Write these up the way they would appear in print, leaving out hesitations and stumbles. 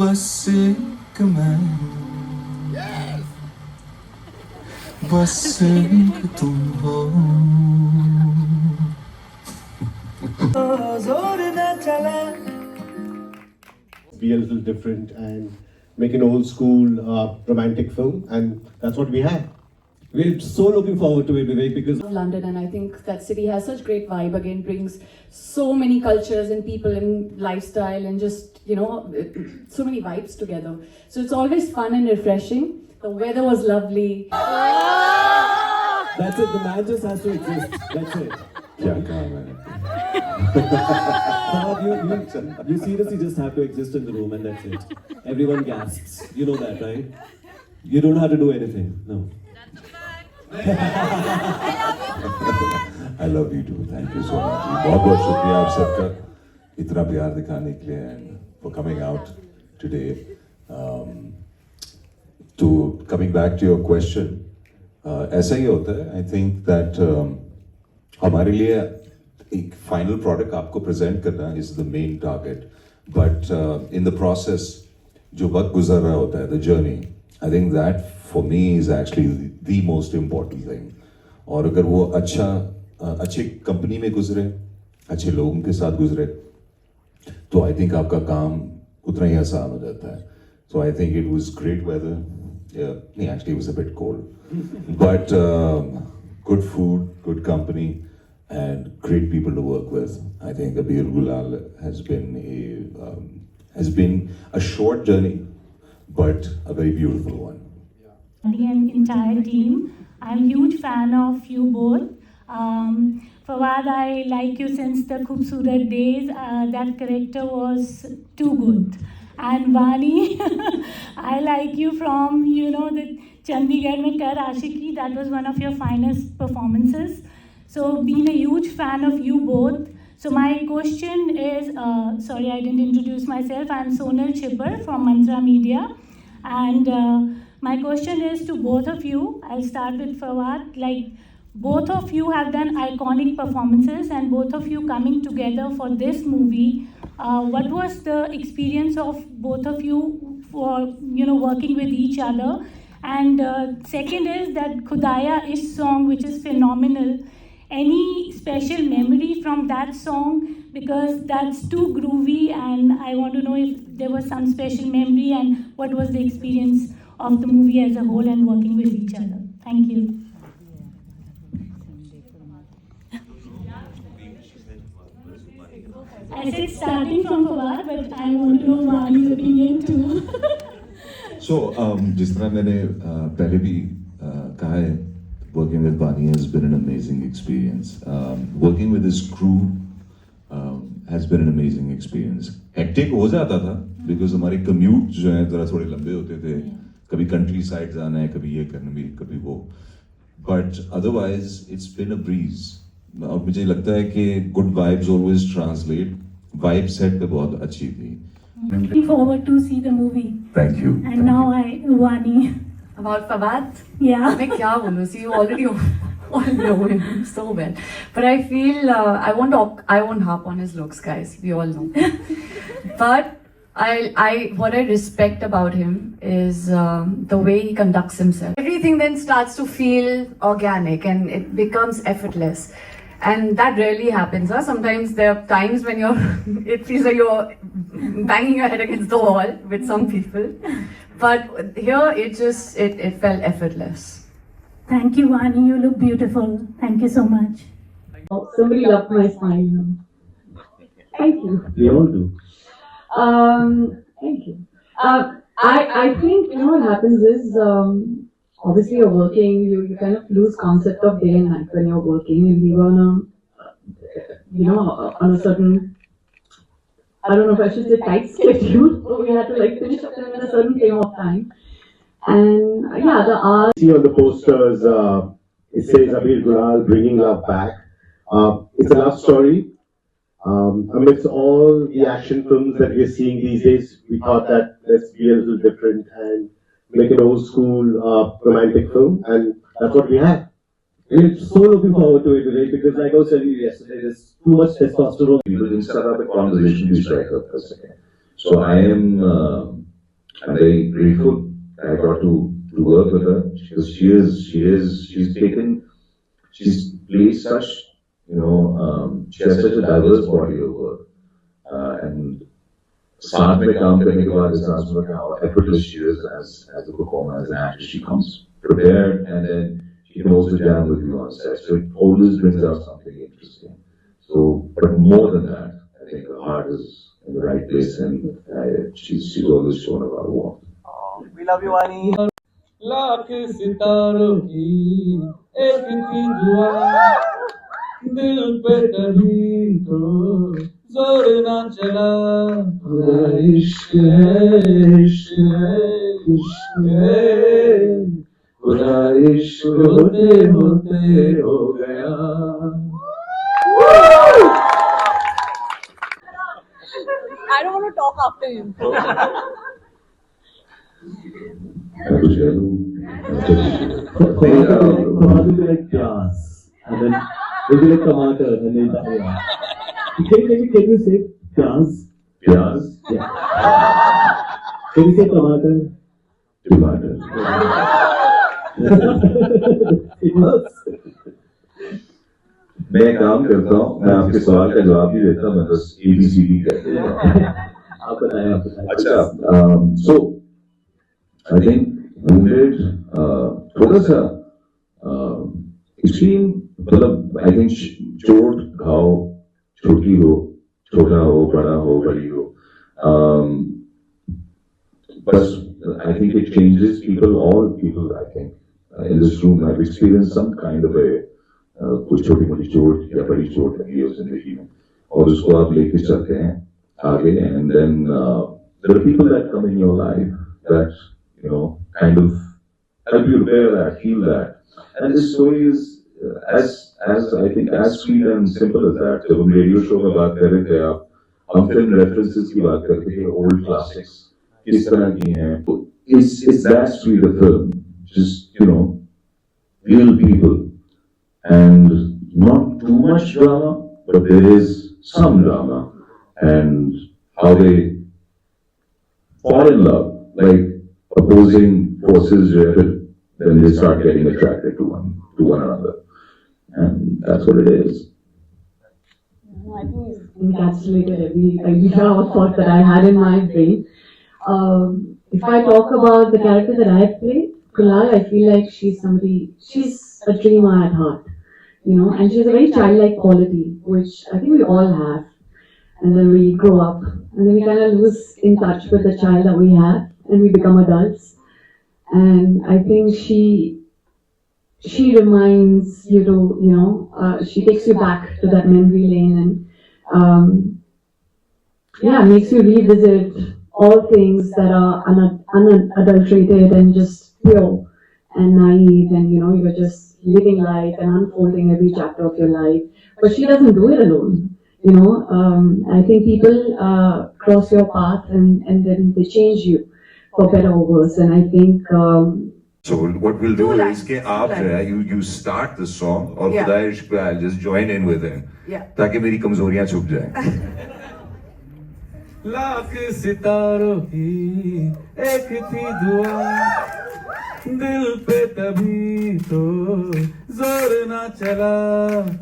बस एक मैं, बस एक तुम हो। जोर न चला be a little different and make an old school romantic film, and that's what we have. We're so looking forward to it, Vivek, because London, and I think that city has such great vibe. Again, brings so many cultures and people and lifestyle and just so many vibes together. So it's always fun and refreshing. The weather was lovely. that's it. The man just has to exist. That's it. क्या कहा मैंने? You seriously just have to exist in the room, and that's it. Everyone gasps. You know that, right? You don't have to do anything. No. I love you too. Thank you so much. बहुत बहुत शुक्रिया आप सबका इतना प्यार दिखाने के लिए and for coming out today. To coming back to your question, ऐसा ही होता है. I think that हमारे लिए एक final product आपको present करना is the main target. But in the process, जो वक्त गुजर रहा होता है, the journey, I think that for me is actually the most important thing. और अगर वो अच्छी कंपनी में गुजरे, अच्छे लोगों के साथ गुजरे, तो I think आपका काम उतना ही आसान हो जाता है. So I think it was great weather. Yeah, actually it was a bit cold, but good food, good company, and great people to work with. I think Abir Gulal has been a short journey, but a very beautiful one. And entire team. I'm a huge fan of you both. Fawad, I like you since the Khoobsurat days. That character was too good. And Vani, I like you from, the Chandigarh mein Kar Aashiki. That was one of your finest performances. So, being a huge fan of you both. So, my question is, sorry, I didn't introduce myself. I'm Sonal Chipper from Mantra Media. And my question is to both of you. I'll start with Fawad. Like, both of you have done iconic performances, and both of you coming together for this movie. What was the experience of both of you for working with each other? And second is that Khudaya Ish song, which is phenomenal. Any special memory from that song? Because that's too groovy, and I want to know if there was some special memory and what was the experience of the movie as a whole and working with each other. Thank you. I said starting from Fawad, but I want to know Vani's opinion too. So, जिस तरह मैंने पहले भी कहा है, working with Vani has been an amazing experience. Working with his crew has been an amazing experience. Hectic हो जाता था because हमारे commute जो हैं जरा थोड़े लंबे होते थे. कभी country side जाना है, कभी ये करना भी, कभी वो. But otherwise, it's been a breeze. और मुझे लगता है कि good vibes always translate. Vibe set पे बहुत अच्छी थी. Looking forward to see the movie. Thank you. And now Vani. About Fawad? Yeah. मैं क्या बोलूँ? See, you already all know him so well. But I feel I won't harp on his looks, guys. We all know. But what I respect about him is the way he conducts himself. Everything then starts to feel organic and it becomes effortless. And that rarely happens. Huh? Sometimes there are times when it feels like you're banging your head against the wall with some people. But here it felt effortless. Thank you, Vani. You look beautiful. Thank you so much. Somebody loved my smile. Thank you. We all do. Thank you. I think what happens is obviously you're working, you kind of lose concept of day and night when you're working, and we were on a certain, I don't know if I should say tight schedule, but we had to finish up in a certain frame of time. And the art. See on the posters, it says Abir Gulal bringing love back. It's a love story. Amidst all the action films that we're seeing these days, we thought that let's be a little different and make an old school romantic film, and that's what we have. We're so looking forward to it today because, like I was telling you yesterday, there's too much testosterone. We will start up a conversation to strike up for a second. So I am I'm very grateful that I got to work with her because she's placed such, she has such a diverse body of work. And साथ में काम करने के बाद इस आसमान का how effortless she is as a performer, as an actress. She comes prepared and then she can also jam with you on set. So it always brings out something interesting. So, but more than that, I think her heart is in the right place and she's always shown about warmth. We love you, Ani. Lakh सितारों की एक थी दुआ दिल पे तभी तो जोर ना चला खुदा इश्क है इश्क है इश्क है खुदा इश्क होते होते हो गया I don't want to talk after him. Fawad will be like Pyaz, and then will be like Tomato, and then yeah. Can you say Pyaz? Pyaz? Yeah. Can you say Tomato? Tomato. It works. मैं एक काम करता हूँ मैं आपके सवाल का जवाब नहीं देता मैं बस ABCD कहते हैं आप बताएं अच्छा so I think wounded थोड़ा सा extreme मतलब I think चोट घाव छोटी हो छोटा हो बड़ा हो बड़ी हो बस I think it changes people all people I think in this room have experienced some kind of a कुछ छोटी मोटी चोट या बड़ी चोट लगी है उस जिंदगी में और उसको आप लेके चलते हैं आगे and then there are people that come in your life that kind of help you bear that, feel that, and this story is as I think as sweet and simple as that. जब हम radio show में बात कर रहे थे आप हम film references की बात करते थे ओल्ड क्लासिक्स किस तरह की हैं it's that sweet a film just real people and not too much drama, but there is some drama and how they fall in love, like opposing forces when they start getting attracted to one another, and that's what it is. I think it's Encapsulated every train of thought that I had in my brain. If I talk about the character that I played, Kulal, I feel like she's a dreamer at heart. And she has a very childlike quality, which I think we all have. And then we grow up, and then we kind of lose in touch with the child that we have, and we become adults. And I think she reminds you to, she takes you back to that memory lane, and makes you revisit all things that are unadulterated and just pure and naive, and you're just living life and unfolding every chapter of your life. But she doesn't do it alone. I think people cross your path and then they change you for better or worse. And I think so what we'll do is you start the song or I'll just join in with him ताकि मेरी कमजोरियां छुप जाएं. लाख सितारों की एक थी दुआ दिल पे तभी तो जोर ना चला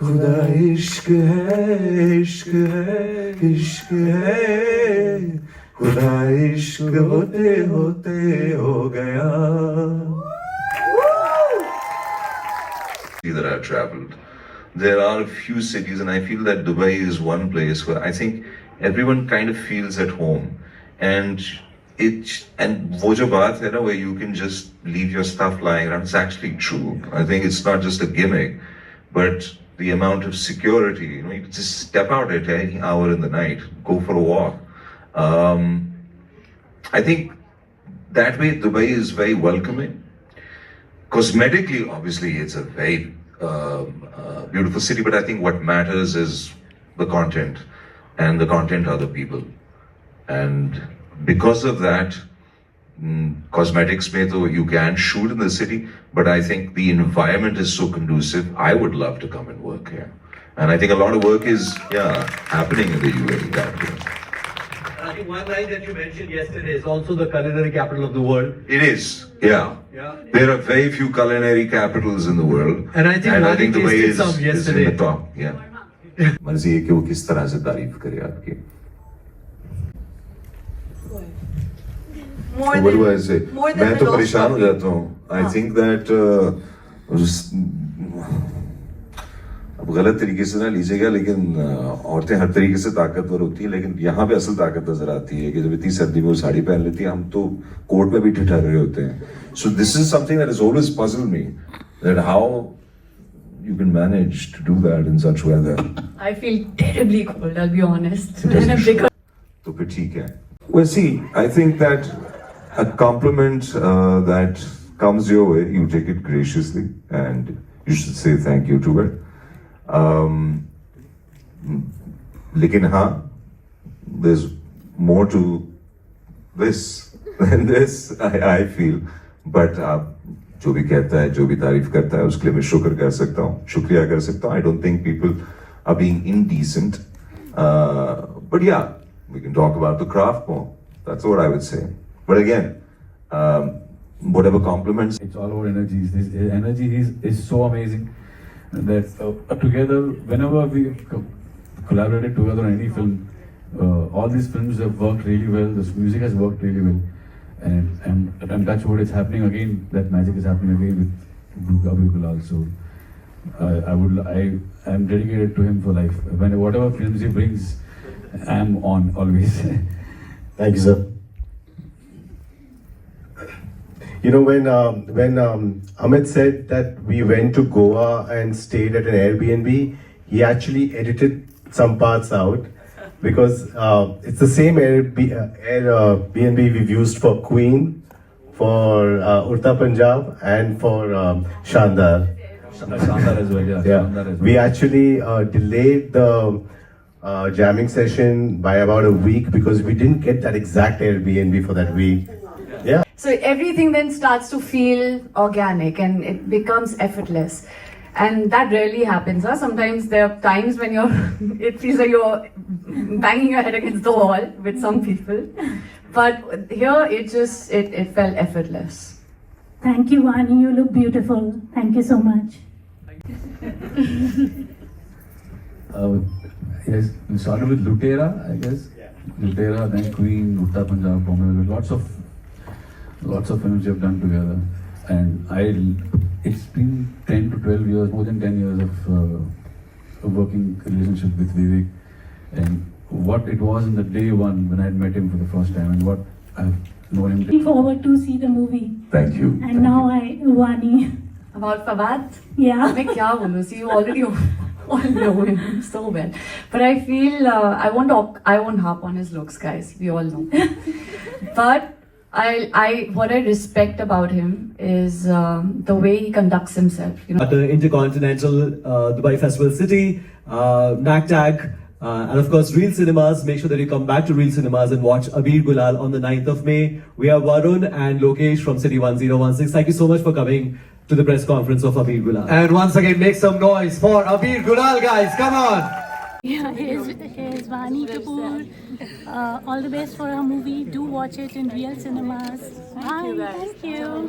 खुदा इश्क है इश्क है इश्क है खुदा इश्क होते होते हो गया. That I've traveled, there are a few cities, and I feel that Dubai is one place where I think everyone kind of feels at home, and वो जो बात है ना where you can just leave your stuff lying around, it's actually true. I think it's not just a gimmick, but the amount of security, you can just step out at any hour in the night, go for a walk. I think that way Dubai is very welcoming. Cosmetically, obviously, it's a very beautiful city, but I think what matters is the content, and the content are the people. And because of that, cosmetics mein to you can shoot in the city, but I think the environment is so conducive. I would love to come and work here, and I think a lot of work is happening in the UAE. think one line that you mentioned yesterday is also the culinary capital of the world. It is, yeah. There are very few culinary capitals in the world. And I think Dubai tasted some is in yesterday. the top. Yeah. मर्जी है कि वो किस तरह से तारीफ करे आपकी. What do I say? मैं तो परेशान हो जाता हूँ. I think that अब गलत तरीके से ना लीजिएगा, लेकिन औरतें हर तरीके से ताकतवर होती हैं, लेकिन यहाँ पे असल ताकत नजर आती है कि जब इतनी सर्दी में वो साड़ी पहन लेती है, हम तो कोट में भी ठिठुरे होते हैं. So this is something that has always puzzled me, that how you can manage to do that in such weather. I feel terribly cold, I'll be honest. तो फिर ठीक है. Well, see, I think that a compliment that comes your way, you take it graciously, and you should say thank you to it. लेकिन हाँ, there's more to this than this, I feel. But जो भी कहता है, जो भी तारीफ करता है, उसके लिए मैं शुक्र कर सकता हूँ, शुक्रिया कर सकता हूँ. I don't think people are being indecent. But yeah, we can talk about the craft more. That's what I would say. But again, whatever compliments. It's all about energies. This energy is so amazing that together, whenever we collaborated together on any film, all these films have worked really well. This music has worked really well. And touch wood, it's happening again. That magic is happening again with Abhi Gulal. So I am dedicated to him for life. Whatever films he brings, I'm on always. Thank you, sir. You know, when Amit said that we went to Goa and stayed at an Airbnb, he actually edited some parts out, because it's the same Airbnb we've used for Queen, for Urta Punjab, and for Shandar. Shandar as well, yeah. Shandar as well. We actually delayed the jamming session by about a week because we didn't get that exact Airbnb for that week. Yeah. So everything then starts to feel organic and it becomes effortless. And that rarely happens. Huh? Sometimes there are times when it feels like you're banging your head against the wall with some people. But here it felt effortless. Thank you, Vani. You look beautiful. Thank you so much. Yes, we started with Lutera, I guess. Lutera, then Queen, Urta Punjab, Bombay. Lots of films we have done together. And it's been 10 to 12 years, more than 10 years of working relationship with Vivek. And what it was in the day one when I had met him for the first time, and what I've known him. Looking forward to see the movie. Thank you. And now Vani. About Fawad? Yeah. मैं क्या बोलूँ? See, you already all know him so well. But I feel I won't harp on his looks, guys. We all know. But what I respect about him is the way he conducts himself. You know, At the Intercontinental Dubai Festival City, NACTAG, and of course Real Cinemas. Make sure that you come back to Real Cinemas and watch Abir Gulal on the 9th of May. We are Varun and Lokesh from City 1016. Thank you so much for coming to the press conference of Abir Gulal. And once again, make some noise for Abir Gulal, guys. Come on. Yeah, here's Vani Kapoor. All the best for her movie. Do watch it in Real Cinemas. Bye. Thank you.